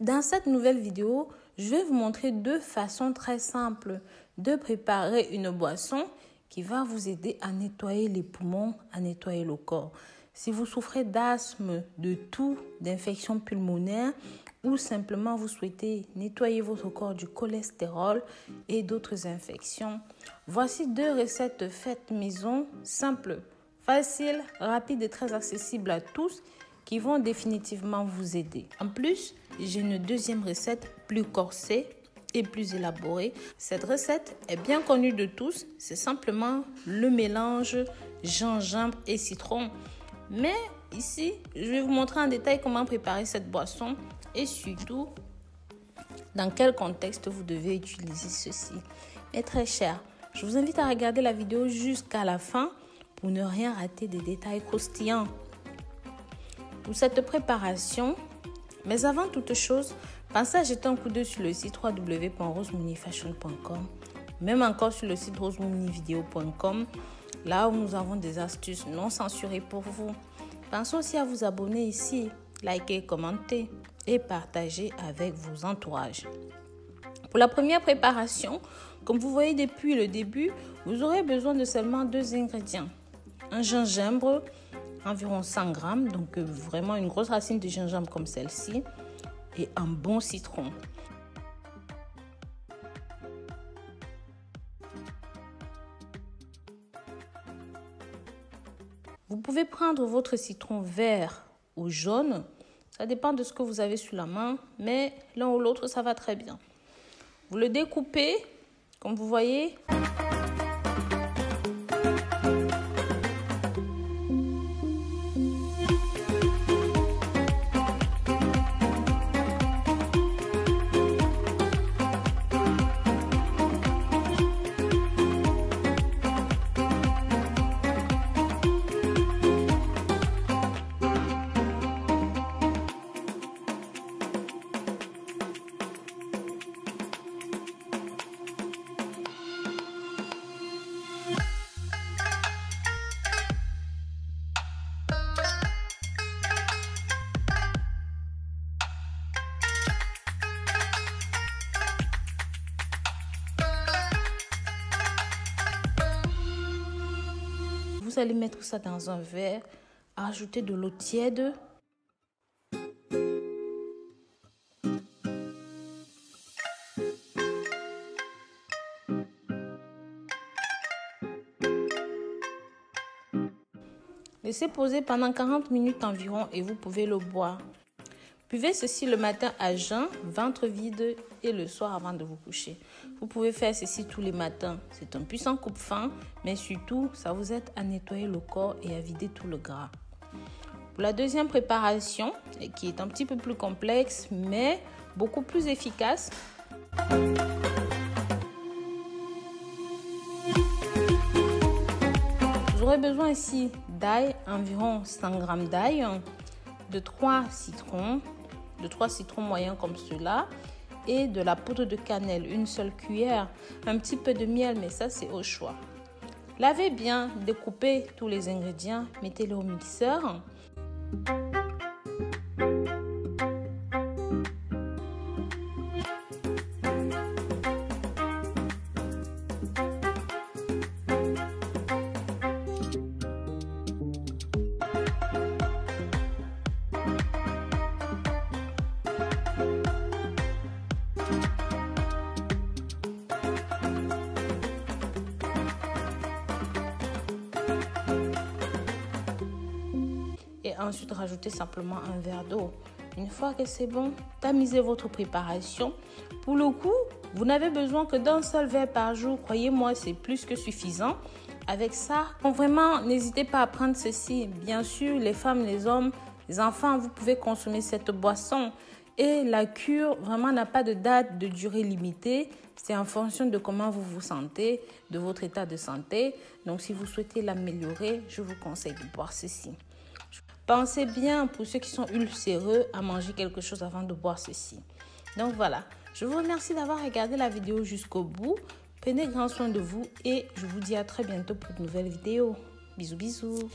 Dans cette nouvelle vidéo, je vais vous montrer deux façons très simples de préparer une boisson qui va vous aider à nettoyer les poumons, à nettoyer le corps. Si vous souffrez d'asthme, de toux, d'infections pulmonaires ou simplement vous souhaitez nettoyer votre corps du cholestérol et d'autres infections, voici deux recettes faites maison, simples, faciles, rapides et très accessibles à tous qui vont définitivement vous aider. En plus, j'ai une deuxième recette plus corsée et plus élaborée. Cette recette est bien connue de tous. C'est simplement le mélange gingembre et citron. Mais ici, je vais vous montrer en détail comment préparer cette boisson et surtout dans quel contexte vous devez utiliser ceci. Mais très cher, je vous invite à regarder la vidéo jusqu'à la fin pour ne rien rater des détails croustillants. Pour cette préparation, mais avant toute chose, pensez à jeter un coup d'œil sur le site www.rosemooneyfashion.com, même encore sur le site rosemooneyvideo.com, là où nous avons des astuces non censurées pour vous. Pensez aussi à vous abonner ici, liker, commenter et partager avec vos entourages. Pour la première préparation, comme vous voyez depuis le début, vous aurez besoin de seulement deux ingrédients. Un gingembre, environ 100 grammes, donc vraiment une grosse racine de gingembre comme celle-ci, et un bon citron. Vous pouvez prendre votre citron vert ou jaune, ça dépend de ce que vous avez sous la main, mais l'un ou l'autre ça va très bien. Vous le découpez, comme vous voyez. Vous allez mettre ça dans un verre, ajouter de l'eau tiède. Laissez poser pendant 40 minutes environ et vous pouvez le boire. Buvez ceci le matin à jeun, ventre vide et le soir avant de vous coucher. Vous pouvez faire ceci tous les matins. C'est un puissant coupe-faim, mais surtout, ça vous aide à nettoyer le corps et à vider tout le gras. Pour la deuxième préparation, qui est un petit peu plus complexe, mais beaucoup plus efficace, vous aurez besoin ici d'ail, environ 100 g d'ail, de 3 citrons moyens comme ceux-là et de la poudre de cannelle, une seule cuillère, un petit peu de miel, mais ça c'est au choix. Lavez bien, découpez tous les ingrédients, mettez-les au mixeur. Et ensuite rajoutez simplement un verre d'eau. Une fois que c'est bon, tamisez votre préparation. Pour le coup, vous n'avez besoin que d'un seul verre par jour. Croyez-moi, c'est plus que suffisant. Avec ça, vraiment, n'hésitez pas à prendre ceci. Bien sûr, les femmes, les hommes, les enfants, vous pouvez consommer cette boisson. Et la cure, vraiment, n'a pas de date de durée limitée. C'est en fonction de comment vous vous sentez, de votre état de santé. Donc, si vous souhaitez l'améliorer, je vous conseille de boire ceci. Pensez bien, pour ceux qui sont ulcéreux, à manger quelque chose avant de boire ceci. Donc voilà, je vous remercie d'avoir regardé la vidéo jusqu'au bout. Prenez grand soin de vous et je vous dis à très bientôt pour de nouvelles vidéos. Bisous, bisous.